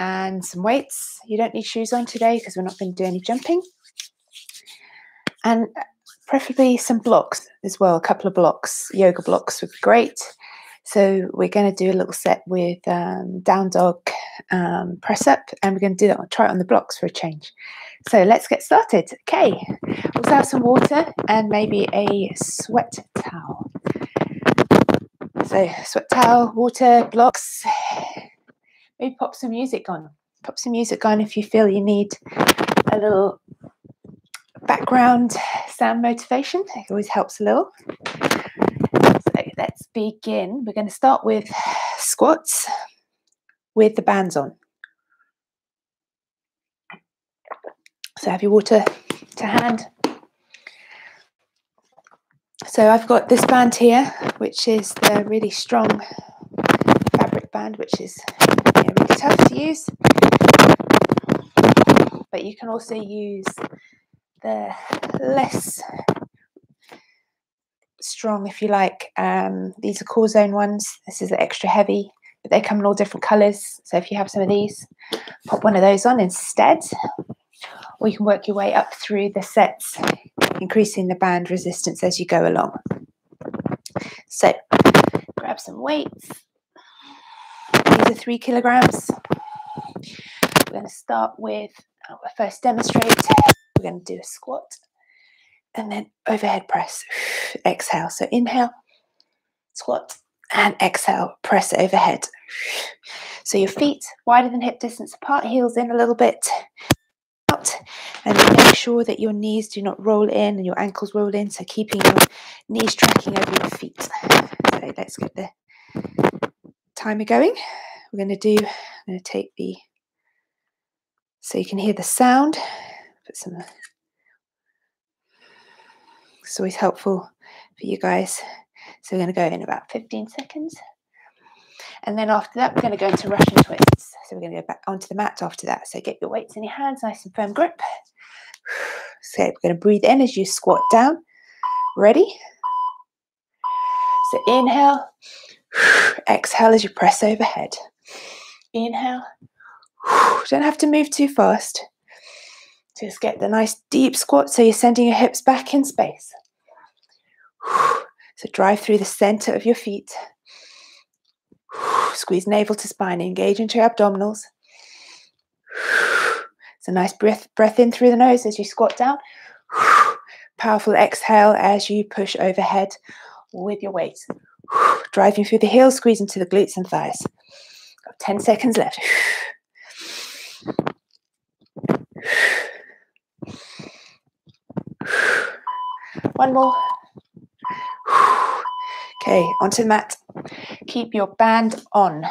and some weights. You don't need shoes on today because we're not going to do any jumping. And preferably some blocks as well, a couple of blocks. Yoga blocks would be great. So we're going to do a little set with down dog press up, and we're going to do that. I'll try it on the blocks for a change. So let's get started. Okay, also have some water and maybe a sweat towel. So sweat towel, water, blocks. Maybe pop some music on. Pop some music on if you feel you need a little background sound motivation. It always helps a little. So let's begin. We're going to start with squats with the bands on. So have your water to hand. So I've got this band here, which is the really strong fabric band, which is really tough to use. But you can also use the less strong, if you like. These are core zone ones. This is the extra heavy, but they come in all different colours. So if you have some of these, pop one of those on instead. Or you can work your way up through the sets, increasing the band resistance as you go along. So grab some weights. These are 3 kilograms. We're going to start with, first demonstrate, we're going to do a squat and then overhead press. Exhale. So inhale, squat, and exhale, press overhead. So your feet wider than hip distance apart, heels in a little bit. Out, and make sure that your knees do not roll in and your ankles roll in, so keeping your knees tracking over your feet. So let's get the timer going. I'm going to take the, so you can hear the sound. Put some, it's always helpful for you guys. So we're going to go in about 15 seconds. And then after that, we're going to go into Russian twists. So we're going to go back onto the mat after that. So get your weights in your hands, nice and firm grip. So we're going to breathe in as you squat down. Ready? So inhale, exhale as you press overhead. Inhale. Don't have to move too fast. Just get the nice deep squat so you're sending your hips back in space. So drive through the center of your feet. Squeeze navel to spine, engage into your abdominals. It's a nice breath in through the nose as you squat down. Powerful exhale as you push overhead with your weights. Driving through the heels, squeeze into the glutes and thighs. Got 10 seconds left. One more. Okay, onto the mat. Keep your band on.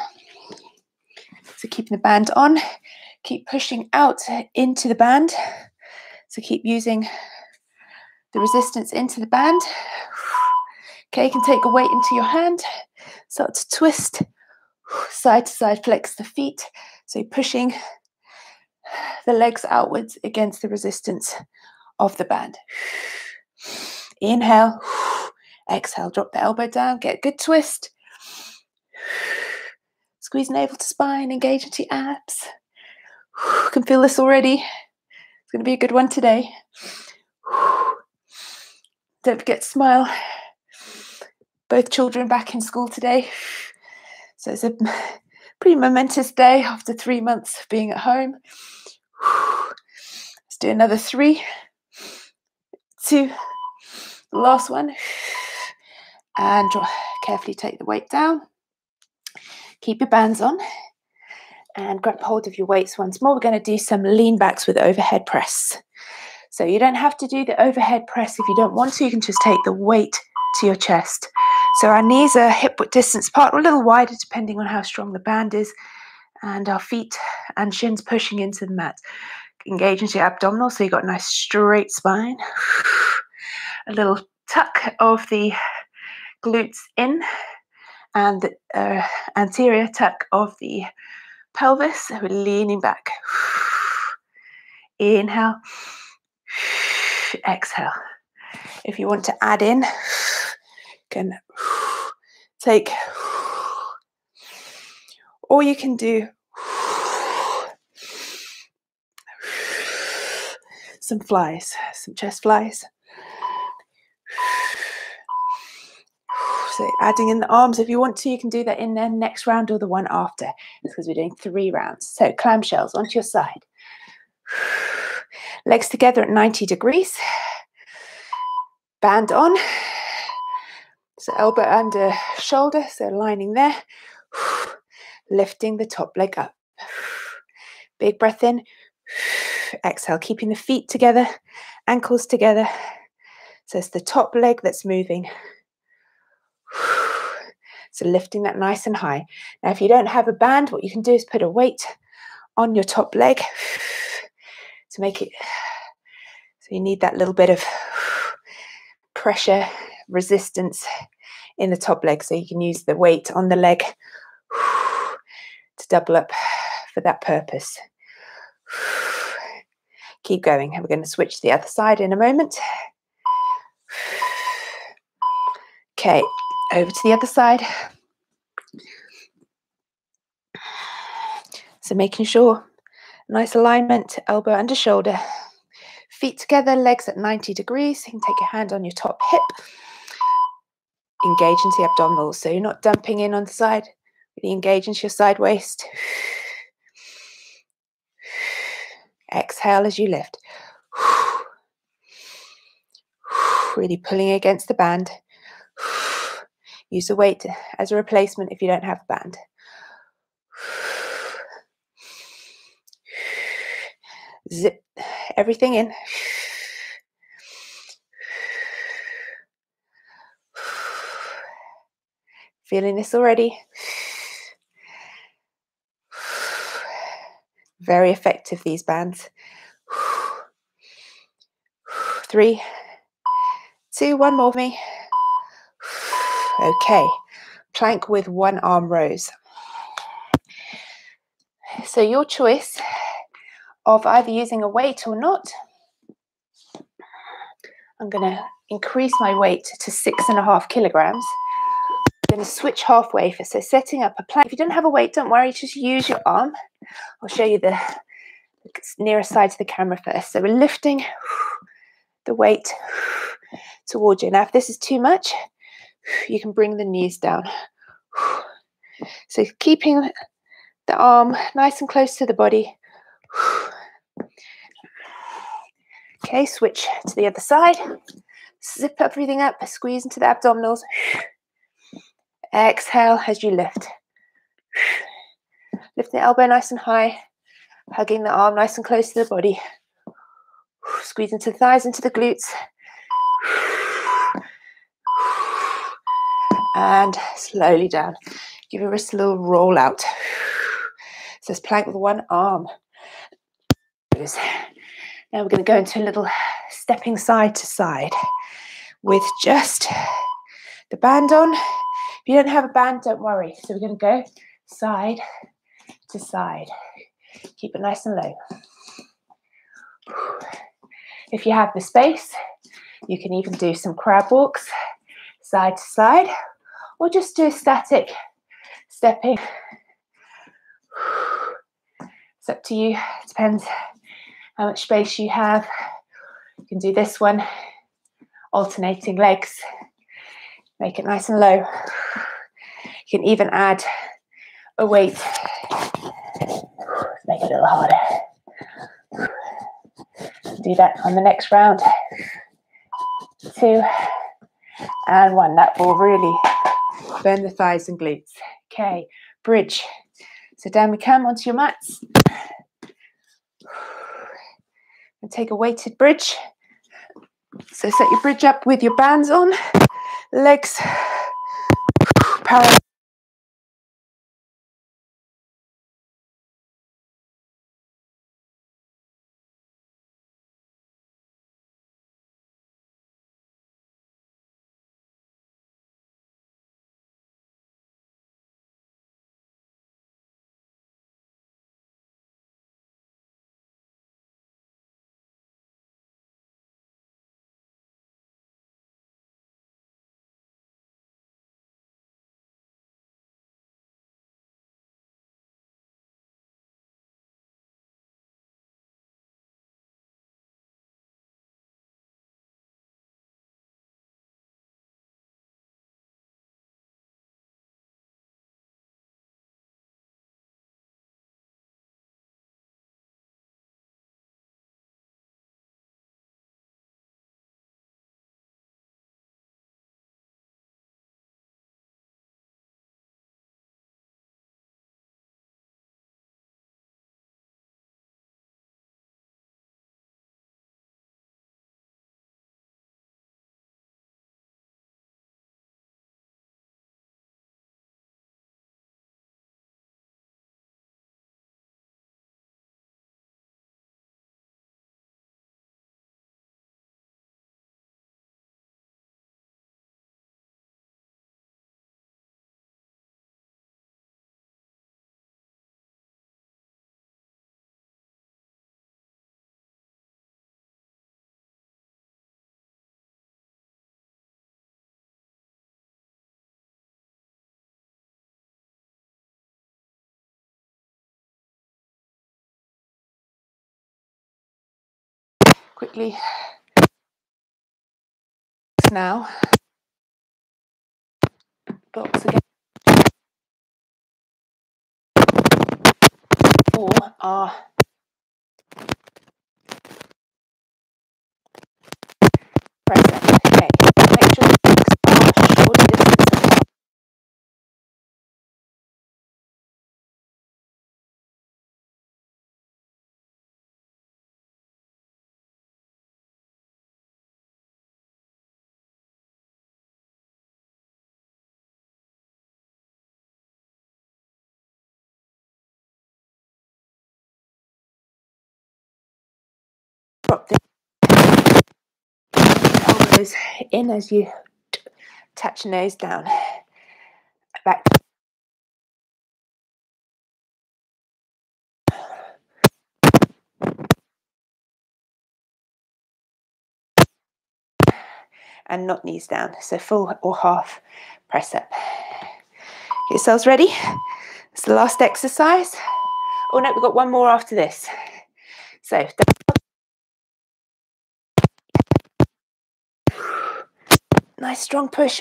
So keeping the band on, keep pushing out into the band. So keep using the resistance into the band. Okay, you can take a weight into your hand. Start to twist, side to side, flex the feet. So you're pushing the legs outwards against the resistance of the band. Inhale, exhale, drop the elbow down, get a good twist. Squeeze navel to spine, engage into your abs. You can feel this already. It's going to be a good one today. Don't forget to smile. Both children back in school today. So it's a pretty momentous day after 3 months of being at home. Let's do another 3, 2, last one. And carefully take the weight down. Keep your bands on and grab hold of your weights once more. We're going to do some lean backs with overhead press. So you don't have to do the overhead press if you don't want to. You can just take the weight to your chest. So our knees are hip width distance apart, or a little wider depending on how strong the band is, and our feet and shins pushing into the mat. Engage into your abdominals so you've got a nice straight spine. A little tuck of the glutes in, and the anterior tuck of the pelvis. So we're leaning back. Inhale, exhale. If you want to add in, you can take, or you can do some flies, some chest flies. So adding in the arms, if you want to, you can do that in the next round or the one after. It's because we're doing 3 rounds. So clamshells onto your side. Legs together at 90 degrees. Band on. So elbow under shoulder, so lining there. Lifting the top leg up. Big breath in. Exhale, keeping the feet together, ankles together. So it's the top leg that's moving. So lifting that nice and high. Now, if you don't have a band, what you can do is put a weight on your top leg to make it, so you need that little bit of pressure, resistance in the top leg. So you can use the weight on the leg to double up for that purpose. Keep going. And we're going to switch to the other side in a moment. Okay, over to the other side. So making sure, nice alignment, elbow under shoulder, feet together, legs at 90 degrees. You can take your hand on your top hip, engage into the abdominals. So you're not dumping in on the side, really engage into your side waist. Exhale as you lift. Really pulling against the band. Use the weight as a replacement if you don't have a band. Zip everything in. Feeling this already? Very effective, these bands. 3, 2, 1 more for me. Okay, plank with one arm rows. So your choice of either using a weight or not. I'm going to increase my weight to 6.5 kilograms. I'm going to switch halfway. So setting up a plank. If you don't have a weight, don't worry, just use your arm. I'll show you the nearest side to the camera first. So we're lifting the weight towards you. Now, if this is too much, you can bring the knees down. So keeping the arm nice and close to the body. Okay, switch to the other side. Zip everything up, squeeze into the abdominals. Exhale as you lift. Lift the elbow nice and high, hugging the arm nice and close to the body. Squeeze into the thighs, into the glutes. And slowly down. Give your wrist a little roll out. So it's plank with one arm. Now we're going to go into a little stepping side to side with just the band on. If you don't have a band, don't worry. So we're going to go side to side. Keep it nice and low. If you have the space, you can even do some crab walks side to side, or just do a static stepping. It's up to you. It depends how much space you have. You can do this one, alternating legs. Make it nice and low. You can even add a weight. Make it a little harder. Do that on the next round. 2 and 1. That will really burn the thighs and glutes. Okay, bridge. So down we come onto your mats. And take a weighted bridge. So set your bridge up with your bands on. Legs parallel. quickly now. Box again. Or are press up. Okay. Make sure the legs are shoulder distance apart. Drop the elbows in as you touch nose down. Back. And not knees down. So full or half press up. Get yourselves ready. It's the last exercise. Oh no, we've got one more after this. So nice strong push.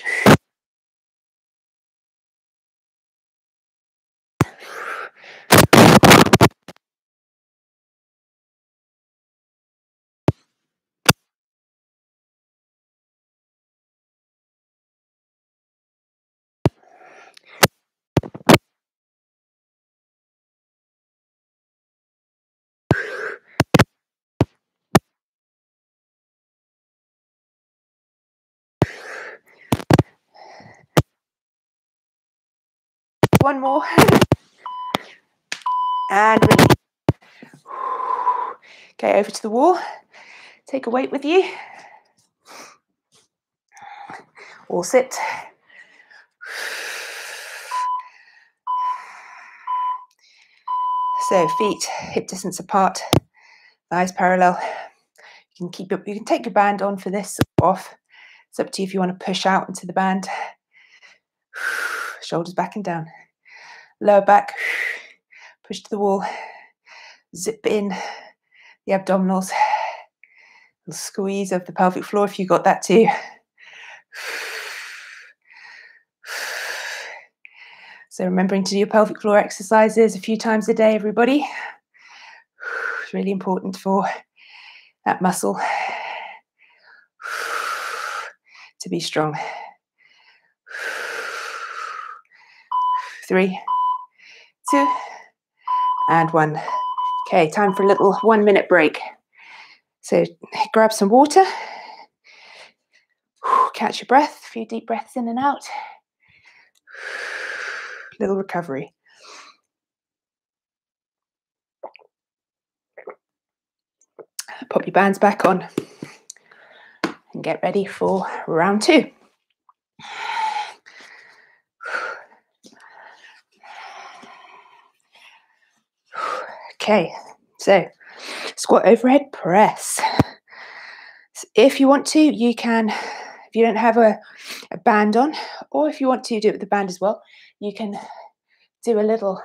One more. And release. Okay, over to the wall. Take a weight with you. Or sit. So feet hip distance apart, thighs parallel. You can take your band on for this or off. It's up to you if you want to push out into the band. Shoulders back and down. Lower back. Push to the wall. Zip in the abdominals. Squeeze of the pelvic floor if you got that too. So remembering to do your pelvic floor exercises a few times a day, everybody. It's really important for that muscle to be strong. 3, 2, and 1. Okay, time for a little 1-minute break. So grab some water. Catch your breath, a few deep breaths in and out. Little recovery. Pop your bands back on and get ready for round 2. Okay, so squat overhead press. So if you want to, you can, if you don't have a band on, or if you want to do it with the band as well, you can do a little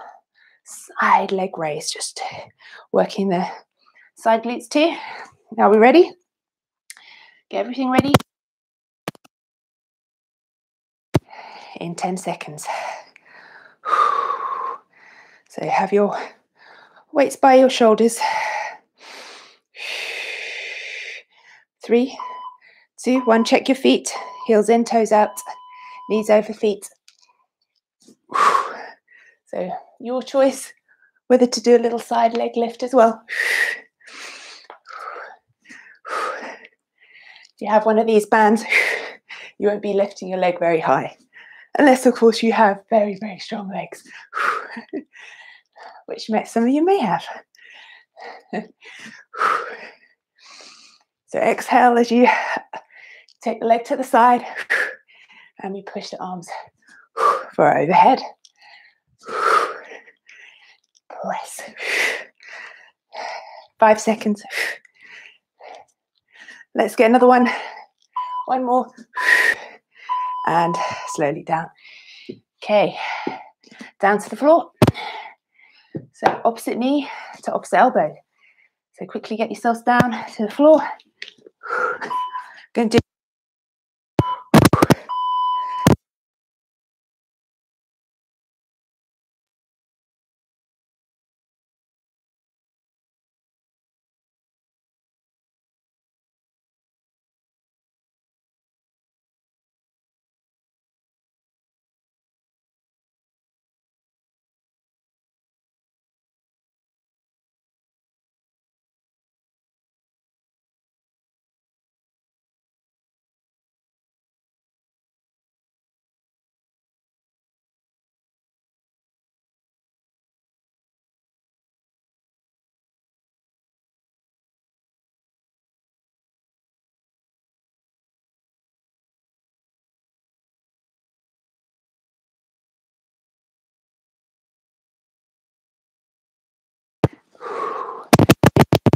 side leg raise, just working the side glutes too. Now we're ready. Get everything ready in 10 seconds. So have your weights by your shoulders. 3, 2, 1. Check your feet. Heels in, toes out, knees over feet. So your choice whether to do a little side leg lift as well. If you have one of these bands, you won't be lifting your leg very high. Unless, of course, you have very, very strong legs, which some of you may have. So exhale as you take the leg to the side and we push the arms for overhead. Press. 5 seconds. Let's get another one. One more. And slowly down. Okay. Down to the floor. So opposite knee to opposite elbow. So quickly get yourselves down to the floor. Going to do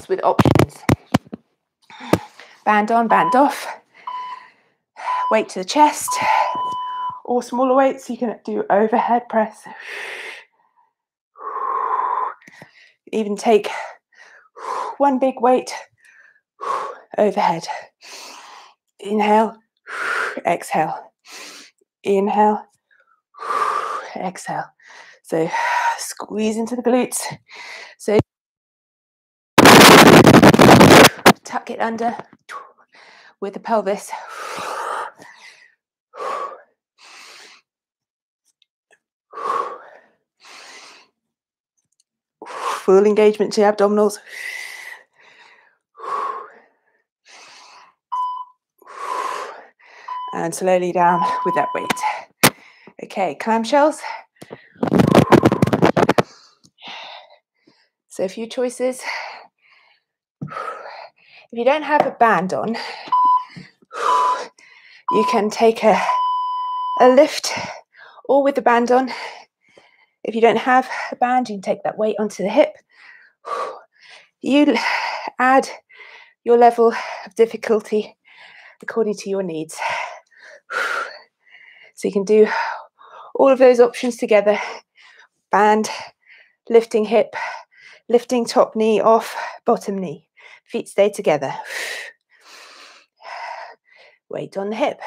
with options. Band on, band off. Weight to the chest. Or smaller weights, you can do overhead press. Even take one big weight overhead. Inhale, exhale. Inhale, exhale. So squeeze into the glutes. So tuck it under with the pelvis. Full engagement to the abdominals. And slowly down with that weight. Okay, clamshells. So a few choices. If you don't have a band on, you can take a lift or with the band on. If you don't have a band, you can take that weight onto the hip. You add your level of difficulty according to your needs. So you can do all of those options together. Band, lifting hip, lifting top knee off, bottom knee. Feet stay together. Weight on the hip.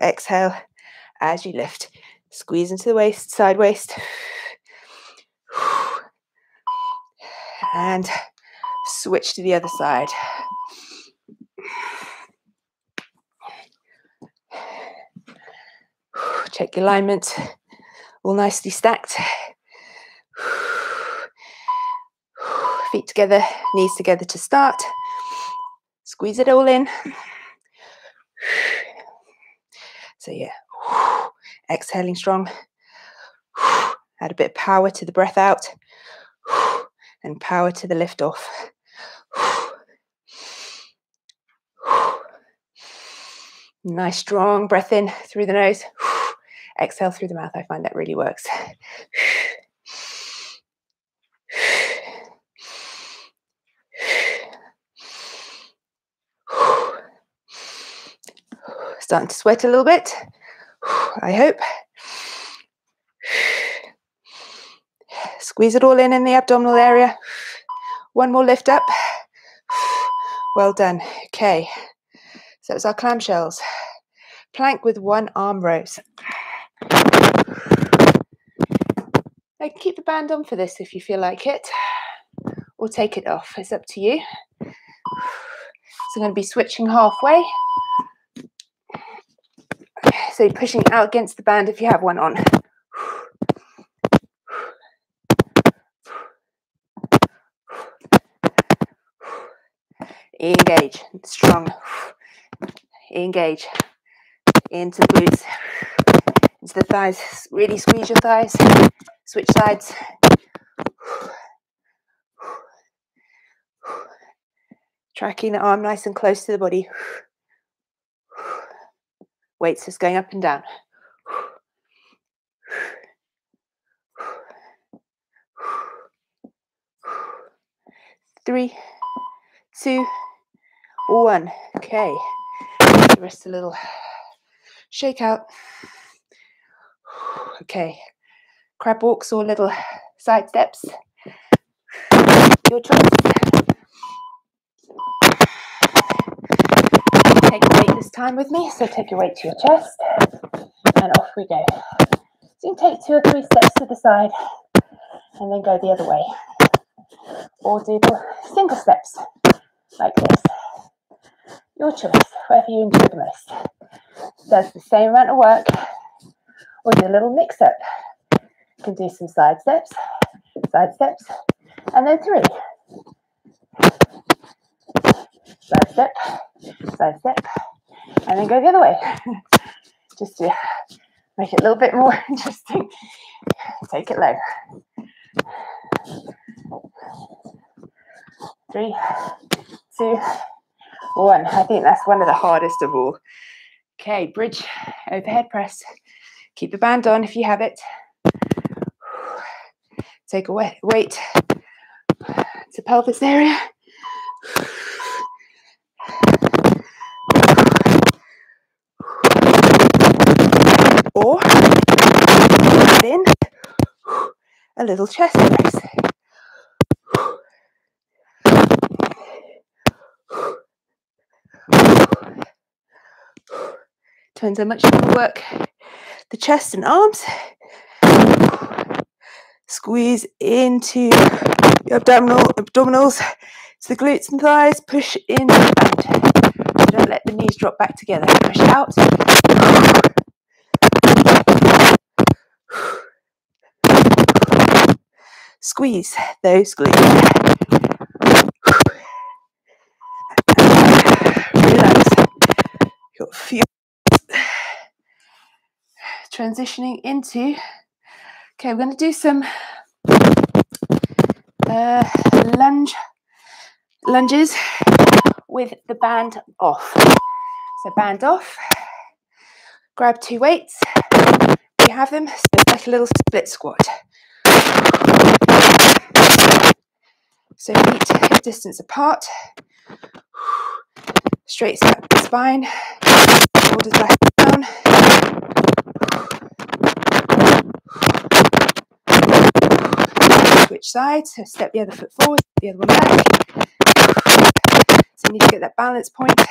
Exhale as you lift. Squeeze into the waist, side waist. And switch to the other side. Check your alignment. All nicely stacked. Feet together, knees together to start. Squeeze it all in. So yeah, exhaling strong. Add a bit of power to the breath out and power to the lift off. Nice strong breath in through the nose. Exhale through the mouth. I find that really works. Starting to sweat a little bit, I hope. Squeeze it all in the abdominal area. One more lift up. Well done. Okay, so it's our clamshells. Plank with one arm rows. I can keep the band on for this if you feel like it, or take it off. It's up to you. So I'm going to be switching halfway. So you're pushing out against the band if you have one on. Engage, strong. Engage into the glutes, into the thighs. Really squeeze your thighs. Switch sides. Tracking the arm nice and close to the body. Weights just going up and down. 3, 2, 1. Okay. Wrist a little shake out. Okay. crab walks or little side steps. Your choice. Take a weight this time with me, so take your weight to your chest, and off we go. So you can take 2 or 3 steps to the side, and then go the other way. Or do the single steps, like this. Your choice, whatever you enjoy the most. Does the same amount of work, or do a little mix-up. You can do some side steps, and then 3. Side step, and then go the other way. Just to make it a little bit more interesting. Take it low. 3, 2, 1. I think that's one of the hardest of all. Okay, bridge overhead press. Keep the band on if you have it. Take a weight to pelvis area. Or add in a little chest press. Depends how much you want to work the chest and arms. Squeeze into your abdominals, to the glutes and thighs. Push into the band. Don't let the knees drop back together. Push out. Squeeze those glutes. Relax. Got a few. Transitioning into. Okay, we're going to do some lunges with the band off. So band off. Grab 2 weights. You have them. So it's like a little split squat. So feet hip distance apart. Straight spine. Shoulders back down. Switch sides. So step the other foot forward, the other one back. So you need to get that balance point.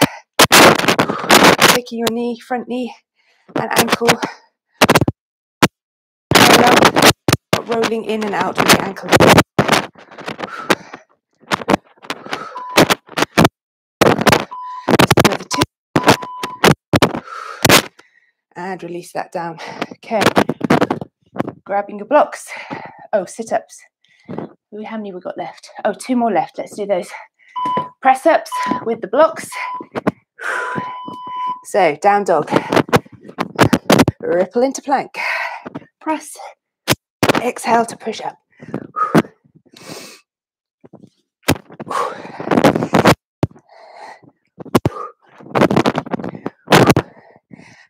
Taking your knee, front knee, and ankle parallel, rolling in and out with the ankle. Just another 2. And release that down. Okay. Grabbing your blocks. Oh, sit-ups. How many we got left? Oh, 2 more left. Let's do those. Press-ups with the blocks. So, down dog. Ripple into plank. Press. Exhale to push up.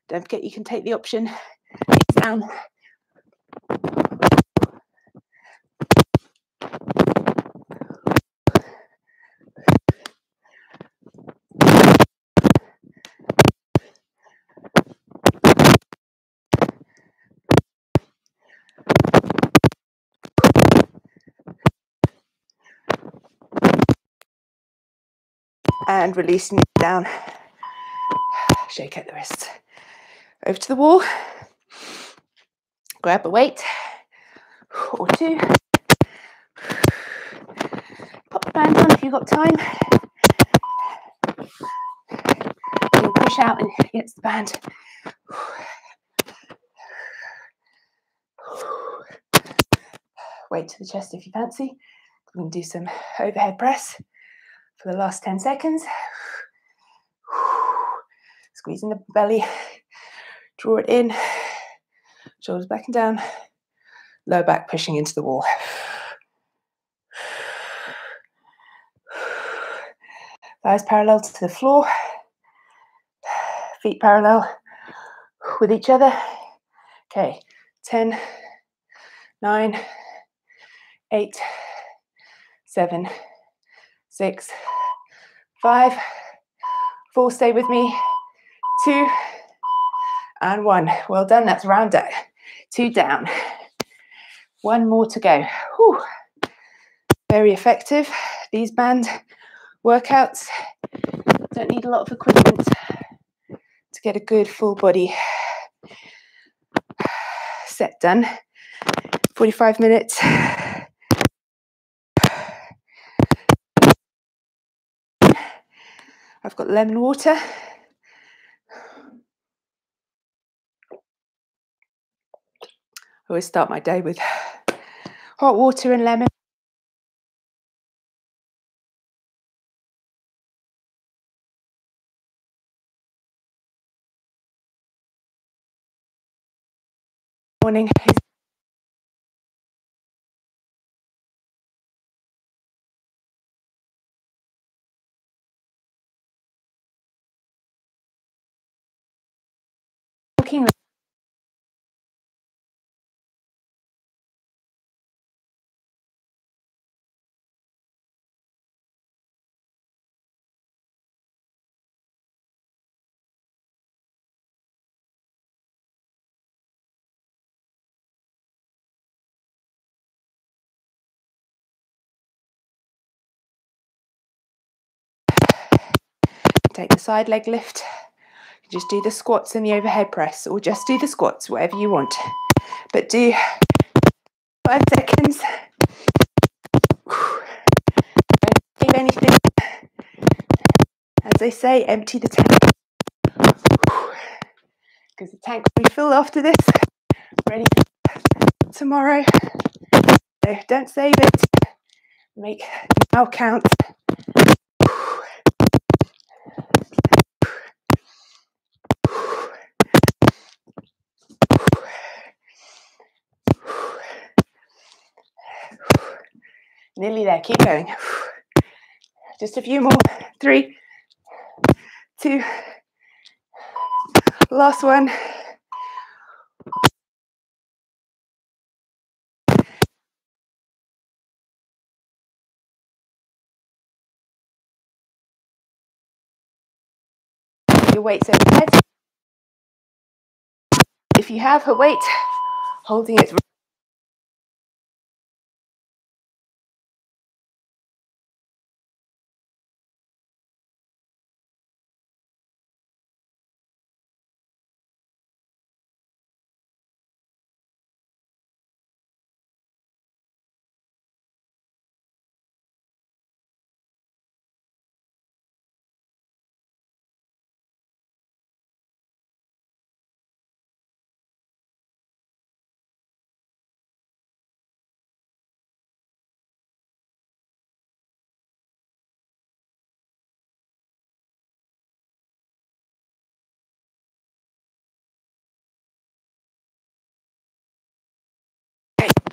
Don't forget you can take the option down. And releasing it down. Shake out the wrists. Over to the wall. Grab a weight or 2. Pop the band on if you've got time. And push out and against the band. Weight to the chest if you fancy. We can do some overhead press for the last 10 seconds. Squeezing the belly, draw it in, shoulders back and down, lower back pushing into the wall. Thighs parallel to the floor, feet parallel with each other. Okay, 10, 9, 8, 7, 6, 5, 4, stay with me, 2, and 1. Well done, that's round out. 2 down. One more to go. Whew. Very effective. These band workouts don't need a lot of equipment to get a good full body set done. 45 minutes. I've got lemon water. I always start my day with hot water and lemon. Morning. Walking. Take the side leg lift. Just do the squats and the overhead press, or just do the squats, whatever you want. But do 5 seconds. Don't leave anything. As they say, empty the tank. Because the tank will be filled after this. Ready for tomorrow. So don't save it. Make now count. Nearly there. Keep going. Just a few more. 3, 2. Last one. Your weight's overhead. If you have a weight, holding it.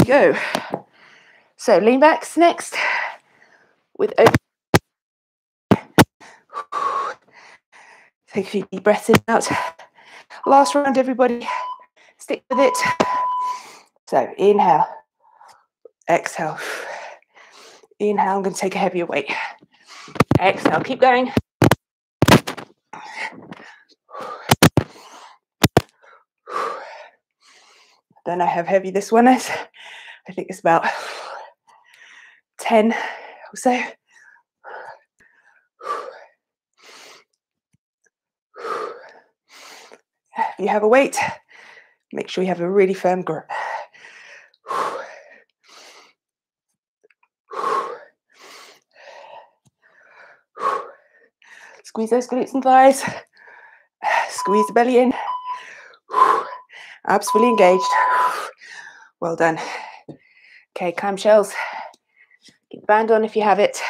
Go. So lean backs next. With open. Take a few deep breaths in and out. Last round, everybody. Stick with it. So inhale. Exhale. Inhale. I'm going to take a heavier weight. Exhale. Keep going. Don't know how heavy this one is. I think it's about 10 or so. If you have a weight, make sure you have a really firm grip. Squeeze those glutes and thighs. Squeeze the belly in. Abs fully engaged. Well done. Okay, clamshells. Get the band on if you have it.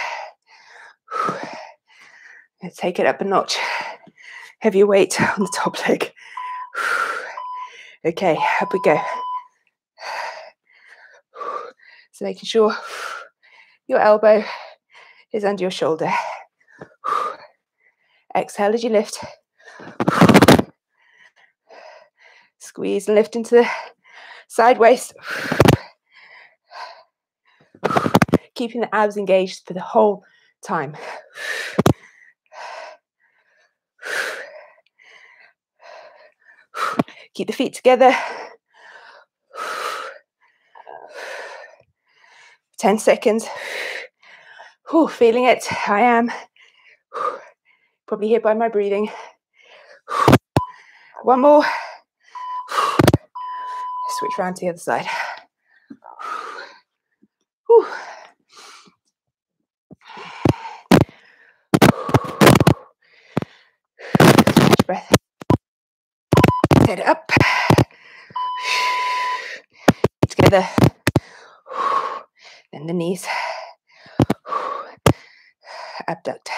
Let's take it up a notch. Heavier weight on the top leg. Okay, up we go. So making sure your elbow is under your shoulder. Exhale as you lift. Squeeze and lift into the side waist. Keeping the abs engaged for the whole time. Keep the feet together. 10 seconds. Whew, feeling it. I am. Probably here by my breathing. One more. Switch around to the other side. Whew. Catch breath. Head up. Together. Then the knees. Abduct.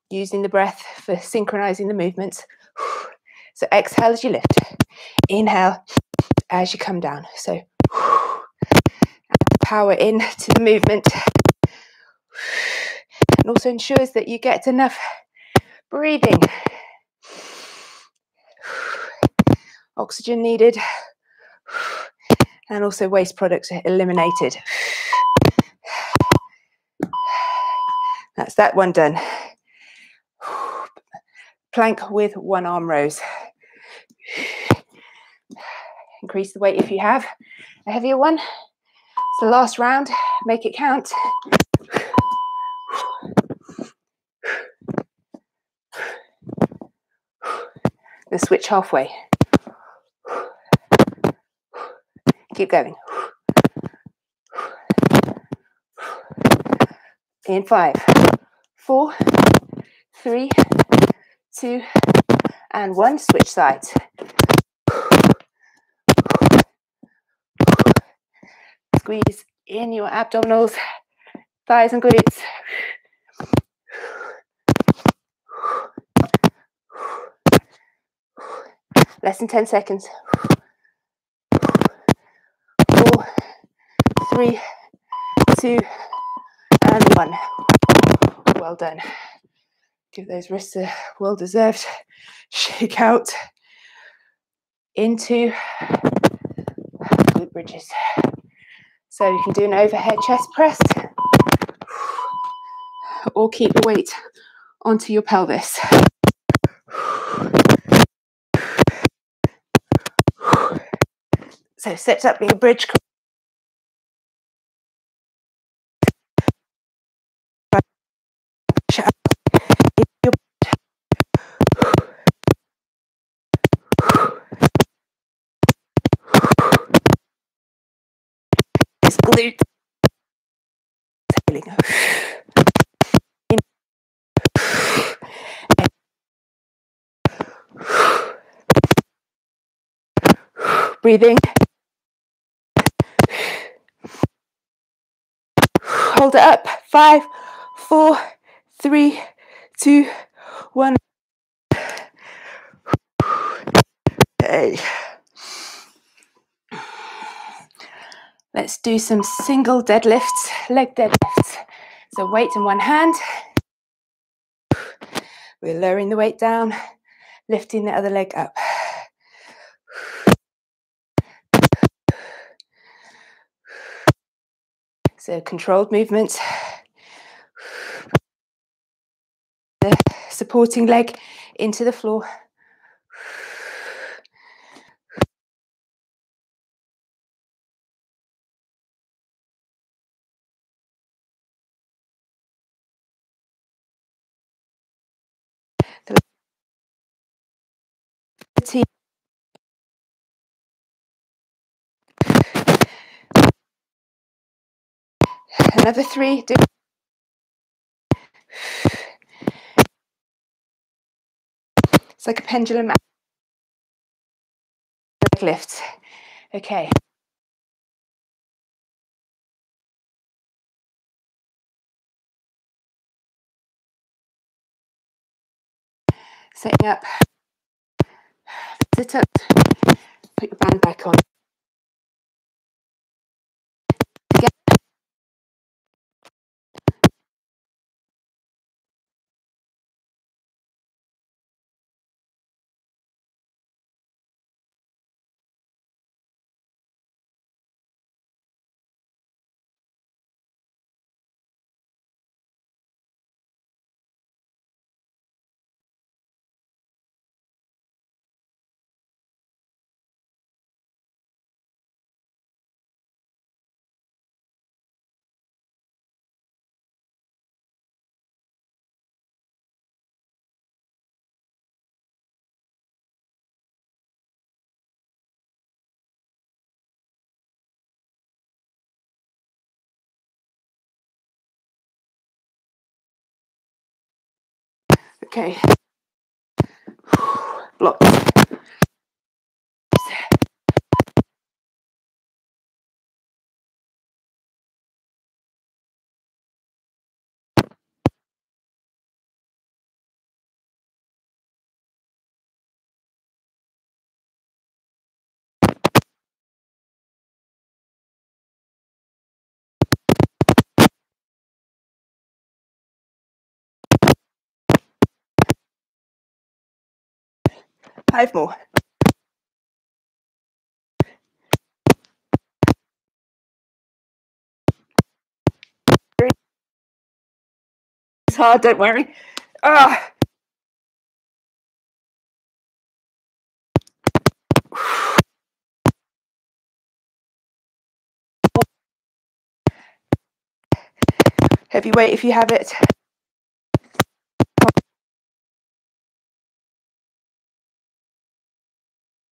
Using the breath for synchronizing the movements. So exhale as you lift. Inhale as you come down. So add power into the movement. And also ensures that you get enough breathing. Oxygen needed. And also waste products eliminated. That's that one done. Plank with one arm rows. Increase the weight if you have a heavier one. It's the last round. Make it count. Then switch halfway. Keep going. In 5, 4, 3, 2, and 1. Switch sides. Squeeze in your abdominals, thighs and glutes. Less than 10 seconds. 4, 3, 2, and 1. Well done. Give those wrists a well-deserved shake out into glute bridges. So you can do an overhead chest press or keep the weight onto your pelvis. So set up your bridge. Glute. Breathing. Hold it up. 5, 4, 3, 2, 1. Okay. Let's do some single deadlifts, leg deadlifts. So weight in one hand. We're lowering the weight down, lifting the other leg up. So controlled movements. The supporting leg into the floor. Another 3. It's like a pendulum leg lift. Okay. Setting up. Sit up. Put your band back on. Okay. Block. 5 more. It's hard, don't worry. Ah. Heavy weight if you have it.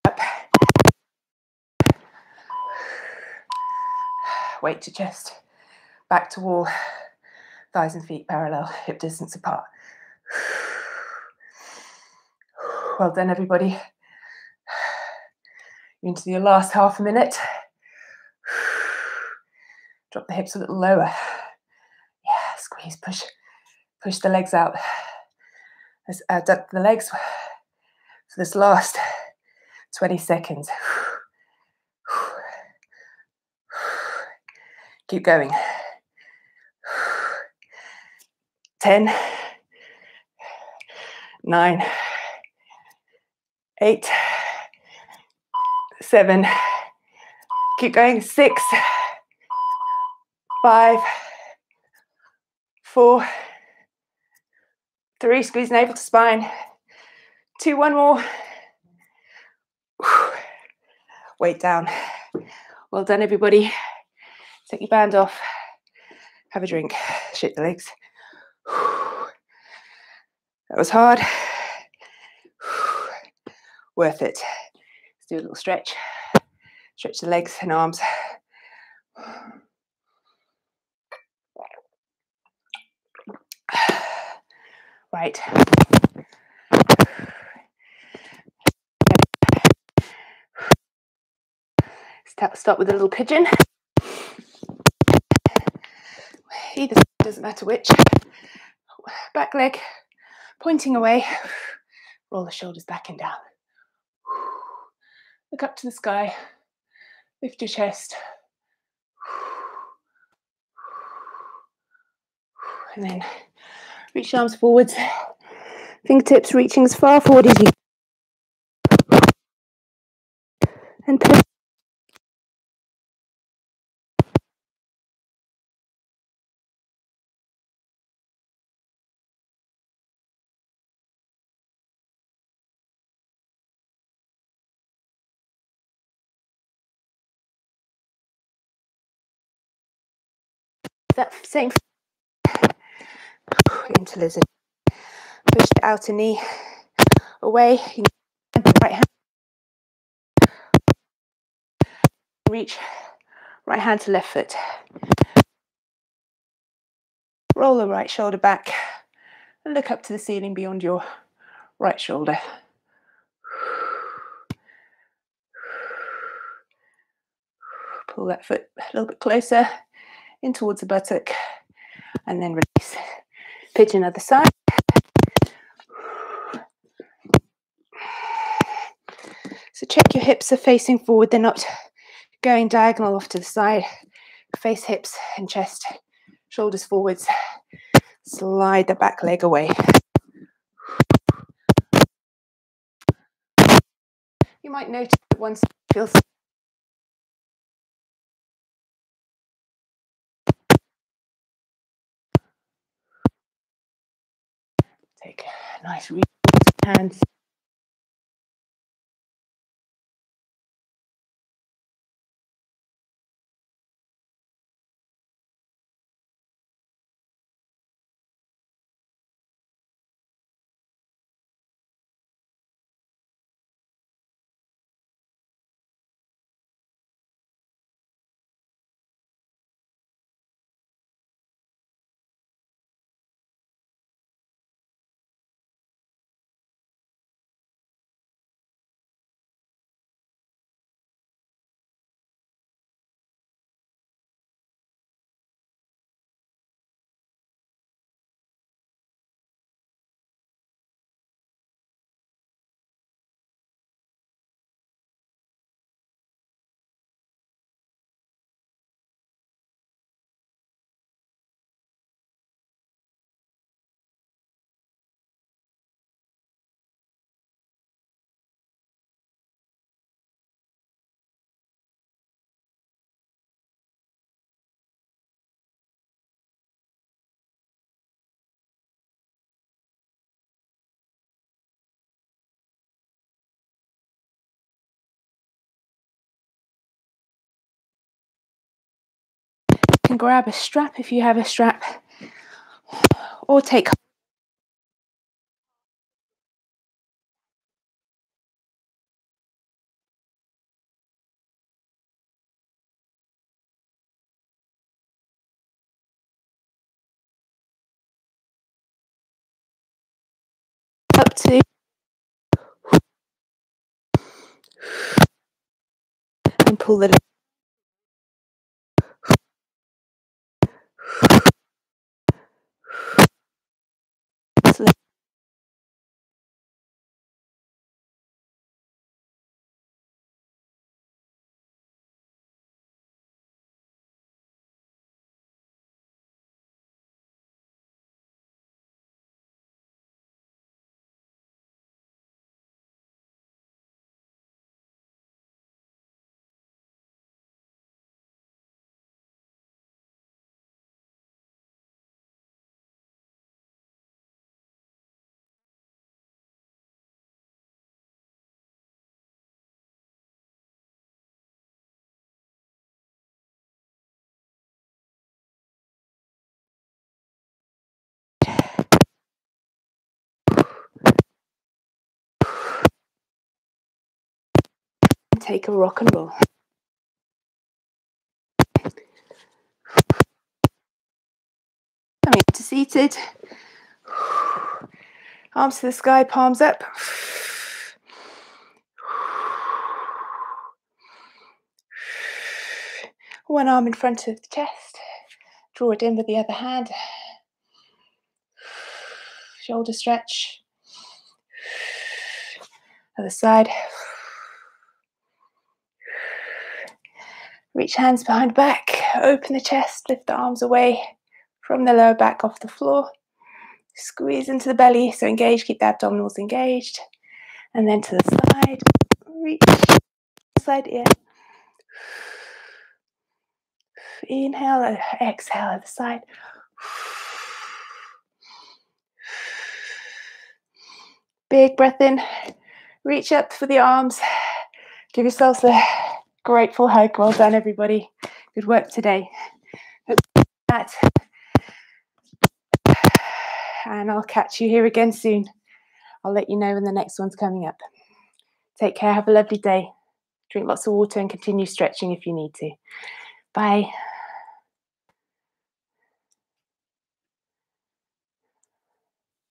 Up. Weight to chest. Back to wall. Thighs and feet parallel, hip distance apart. Well done, everybody. You're into your last half a minute. Drop the hips a little lower. Yeah, squeeze, push the legs out. Let's duck the legs for this last 20 seconds. Keep going. 10, 9, 8, 7, keep going, 6, 5, 4, 3, squeeze navel to spine, 2, 1 more. Weight down. Well done, everybody. Take your band off, have a drink, shake the legs. That was hard. Worth it. Let's do a little stretch. Stretch the legs and arms. Right. Start with a little pigeon. Either side, doesn't matter which. Back leg pointing away. Roll the shoulders back and down. Look up to the sky. Lift your chest. And then reach your arms forwards. Fingertips reaching as far forward as you can. And push. That same into lizard. Push the outer knee away. Right hand. Reach right hand to left foot. Roll the right shoulder back and look up to the ceiling beyond your right shoulder. Pull that foot a little bit closer in towards the buttock and then release. Pigeon other side. So check your hips are facing forward, they're not going diagonal off to the side. Face hips and chest, shoulders forwards. Slide the back leg away. You might notice that one side feels take a nice reach with hands. can grab a strap if you have a strap, or take up to and pull the leg. Take a rock and roll. Coming to seated. Arms to the sky, palms up. One arm in front of the chest. Draw it in with the other hand. Shoulder stretch. Other side. Reach hands behind back, open the chest, lift the arms away from the lower back off the floor. Squeeze into the belly, so engage, keep the abdominals engaged. And then to the side, reach, side ear. Inhale, exhale, other side. Big breath in, reach up for the arms. Give yourselves a grateful hug. Well done, everybody. Good work today. And I'll catch you here again soon. I'll let you know when the next one's coming up. Take care. Have a lovely day. Drink lots of water and continue stretching if you need to. Bye.